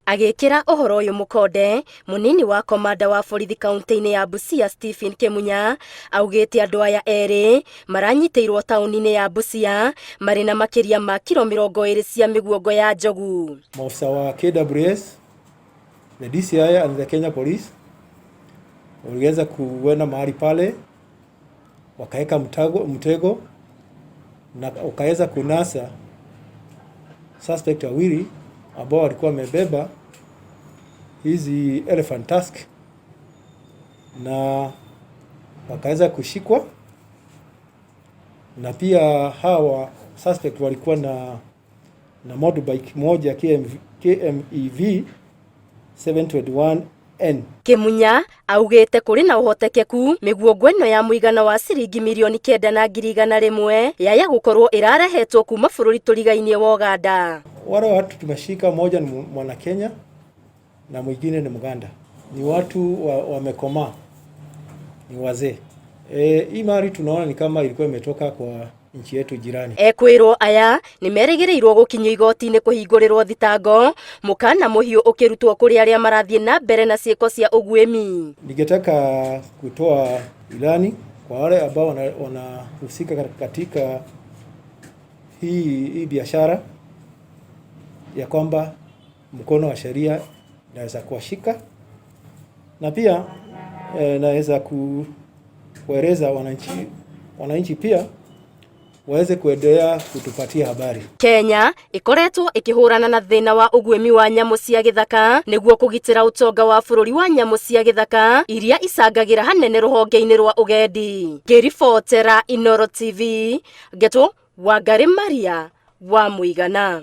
Agikira uhoro uyu mukonde munini wa komanda wa borithi kaunti-ini ya Busia Stephen Kimunya augite andu aya eri maranyiteirwo tauni-ini ya Busia mari na makiria ma kilo 20 cia miguongo ya njogu. Maafisa wa KWS, the DCI and the Kenya Police waliweza kuenda mahali pale wakaeka mtego na ukaweza kunasa suspect wawili ambao walikuwa wamebeba hizi elephant tusk na wakaweza kushikwa, na pia hawa suspect walikuwa na motorbike moja KMEV 721N. Kimunya augite kuri na uhotekeku miguongo ino ya muigana wa ciringi milioni 900,100 yaya gukorwo irarehetwo kuma bururi turigainie wa Uganda. Wale watu tumeshika, moja ni mwana Kenya na mwingine ni Muganda. Ni watu wamekomaa, ni wazee. Hii mali tunaona ni kama ilikuwa imetoka kwa nchi yetu jirani. Ekwirwo aya ni merigirirwo gukinyio igoti-ini kuhingurirwo thitango mukana muhiu ukirutwo kuri aria marathie na mbere na ciiko cia ugwimi. Ningetaka kutoa ilani kwa wale ambao wanahusika katika hii biashara ya kwamba mkono wa sheria naweza kuwashika, na pia naweza kueleza wananchi pia waweze kuendelea kutupatia habari. Kenya ikoretwo ikihurana na thina wa ugwimi wa nyamu cia githaka niguo kugitira utonga wa bururi wa nyamu cia githaka iria icangagira hanene ruhonge-ini rwa ugendi. Ngiribotera Inooro TV, Geto Wangari Maria wa Muigana.